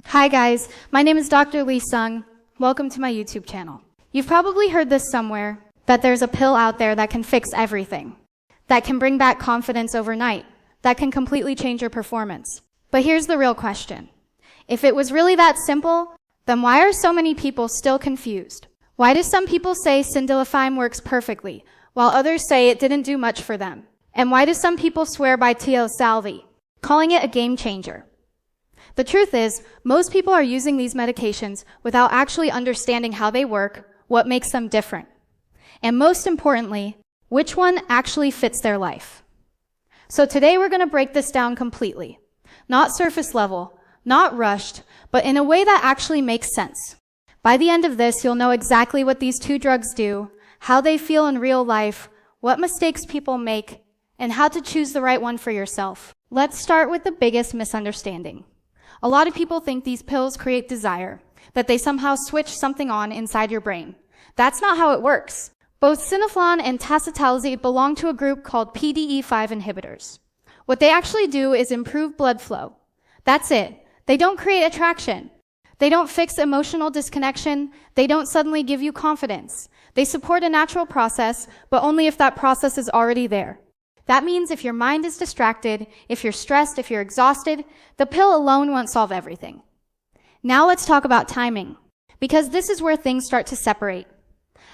Hi guys, my name is Dr. Lee Sung. Welcome to my YouTube channel. You've probably heard this somewhere, that there's a pill out there that can fix everything, that can bring back confidence overnight, that can completely change your performance. But here's the real question. If it was really that simple, then why are so many people still confused? Why do some people say Sildenafil works perfectly, while others say it didn't do much for them? And why do some people swear by Tadalafil, calling it a game changer? The truth is, most people are using these medications without actually understanding how they work, what makes them different, and most importantly, which one actually fits their life. So today we're going to break this down completely. Not surface level, not rushed, but in a way that actually makes sense. By the end of this, you'll know exactly what these two drugs do, how they feel in real life, what mistakes people make, and how to choose the right one for yourself. Let's start with the biggest misunderstanding. A lot of people think these pills create desire, that they somehow switch something on inside your brain. That's not how it works. Both Sildenafil and Tadalafil belong to a group called PDE5 inhibitors. What they actually do is improve blood flow. That's it. They don't create attraction. They don't fix emotional disconnection. They don't suddenly give you confidence. They support a natural process, but only if that process is already there. That means if your mind is distracted, if you're stressed, if you're exhausted, the pill alone won't solve everything. Now let's talk about timing, because this is where things start to separate.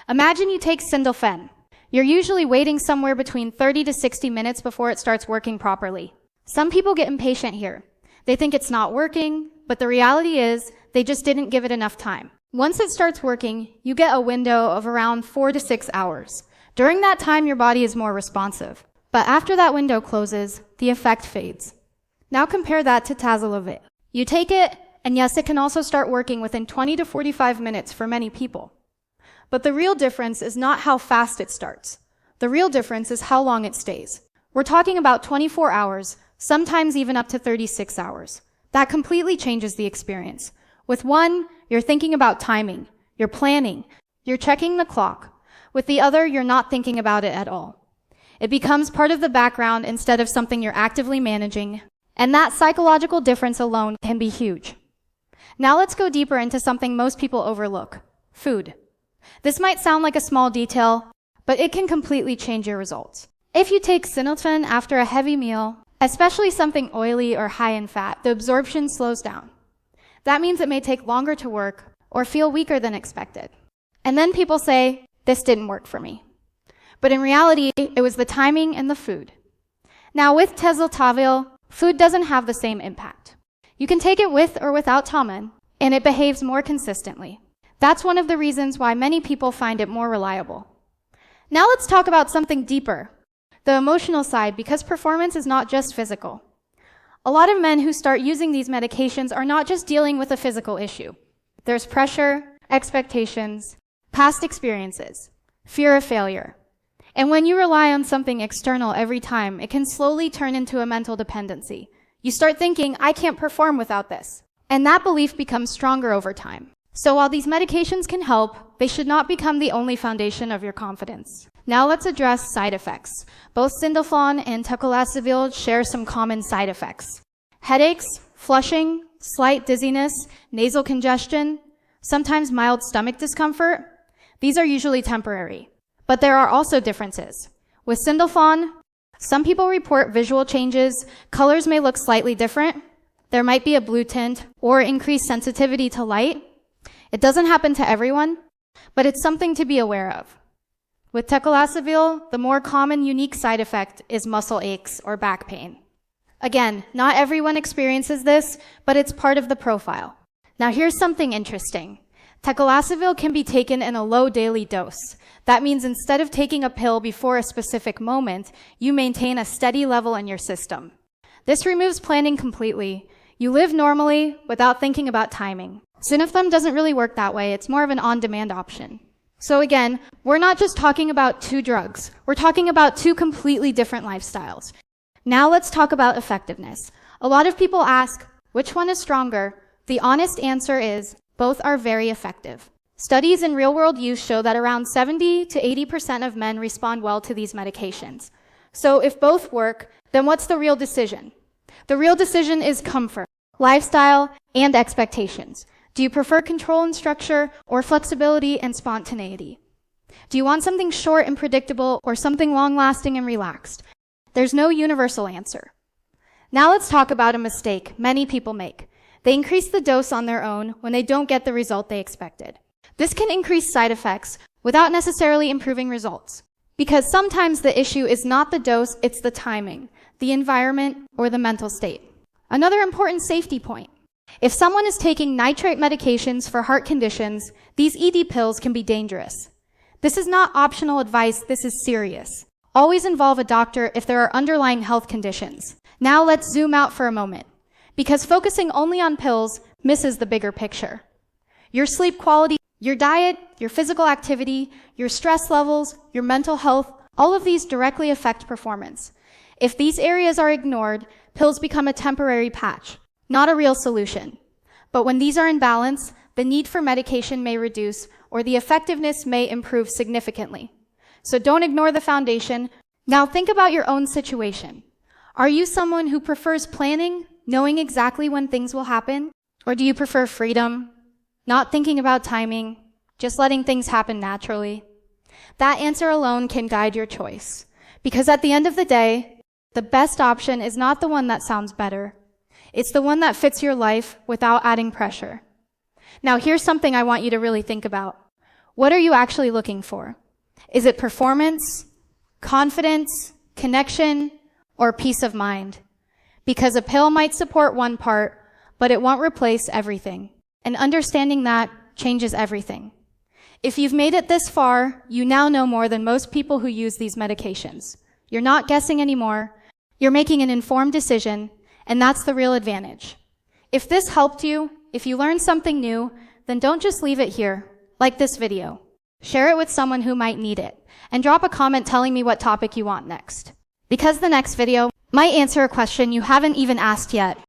Imagine you take Sildenafil. You're usually waiting somewhere between 30 to 60 minutes before it starts working properly. Some people get impatient here. They think it's not working, but the reality is they just didn't give it enough time. Once it starts working, you get a window of around 4 to 6 hours. During that time, your body is more responsive. But after that window closes, the effect fades. Now compare that to Tadalafil. You take it, and yes, it can also start working within 20 to 45 minutes for many people. But the real difference is not how fast it starts. The real difference is how long it stays. We're talking about 24 hours, sometimes even up to 36 hours. That completely changes the experience. With one, you're thinking about timing, you're planning, you're checking the clock. With the other, you're not thinking about it at all. It becomes part of the background instead of something you're actively managing, and that psychological difference alone can be huge. Now let's go deeper into something most people overlook: food. This might sound like a small detail, but it can completely change your results. If you take Sildenafil after a heavy meal, especially something oily or high in fat, the absorption slows down. That means it may take longer to work or feel weaker than expected. And then people say, this didn't work for me. But in reality, it was the timing and the food. Now with Tadalafil, food doesn't have the same impact. You can take it with or without Taman, and it behaves more consistently. That's one of the reasons why many people find it more reliable. Now let's talk about something deeper, the emotional side, because performance is not just physical. A lot of men who start using these medications are not just dealing with a physical issue. There's pressure, expectations, past experiences, fear of failure. And when you rely on something external every time, it can slowly turn into a mental dependency. You start thinking, I can't perform without this. And that belief becomes stronger over time. So while these medications can help, they should not become the only foundation of your confidence. Now let's address side effects. Both Sildenafil and Tadalafil share some common side effects: headaches, flushing, slight dizziness, nasal congestion, sometimes mild stomach discomfort. These are usually temporary. But there are also differences. With Sildenafil, some people report visual changes. Colors may look slightly different. There might be a blue tint or increased sensitivity to light. It doesn't happen to everyone, but it's something to be aware of. With Tadalafil, the more common unique side effect is muscle aches or back pain. Again, not everyone experiences this, but it's part of the profile. Now here's something interesting. Tadalafil can be taken in a low daily dose. That means instead of taking a pill before a specific moment, you maintain a steady level in your system. This removes planning completely. You live normally without thinking about timing. Sildenafil doesn't really work that way. It's more of an on-demand option. So again, we're not just talking about two drugs. We're talking about two completely different lifestyles. Now let's talk about effectiveness. A lot of people ask, which one is stronger? The honest answer is, both are very effective. Studies in real-world use show that around 70 to 80% of men respond well to these medications. So if both work, then what's the real decision? The real decision is comfort. lifestyle, and expectations. Do you prefer control and structure or flexibility and spontaneity? Do you want something short and predictable or something long-lasting and relaxed? There's no universal answer. Now let's talk about a mistake many people make. They increase the dose on their own when they don't get the result they expected. This can increase side effects without necessarily improving results. Because sometimes the issue is not the dose, it's the timing, the environment, or the mental state. Another important safety point. If someone is taking nitrate medications for heart conditions, these ED pills can be dangerous. This is not optional advice, this is serious. Always involve a doctor if there are underlying health conditions. Now let's zoom out for a moment, because focusing only on pills misses the bigger picture. Your sleep quality, your diet, your physical activity, your stress levels, your mental health, all of these directly affect performance. If these areas are ignored, pills become a temporary patch, not a real solution. But when these are in balance, the need for medication may reduce or the effectiveness may improve significantly. So don't ignore the foundation. Now think about your own situation. Are you someone who prefers planning, knowing exactly when things will happen? Or do you prefer freedom, not thinking about timing, just letting things happen naturally? That answer alone can guide your choice. Because at the end of the day, the best option is not the one that sounds better. It's the one that fits your life without adding pressure. Now here's something I want you to really think about. What are you actually looking for? Is it performance, confidence, connection, or peace of mind? Because a pill might support one part, but it won't replace everything. And understanding that changes everything. If you've made it this far, you now know more than most people who use these medications. You're not guessing anymore. You're making an informed decision, and that's the real advantage. If this helped you, if you learned something new, then don't just leave it here, like this video. Share it with someone who might need it, and drop a comment telling me what topic you want next. Because the next video might answer a question you haven't even asked yet.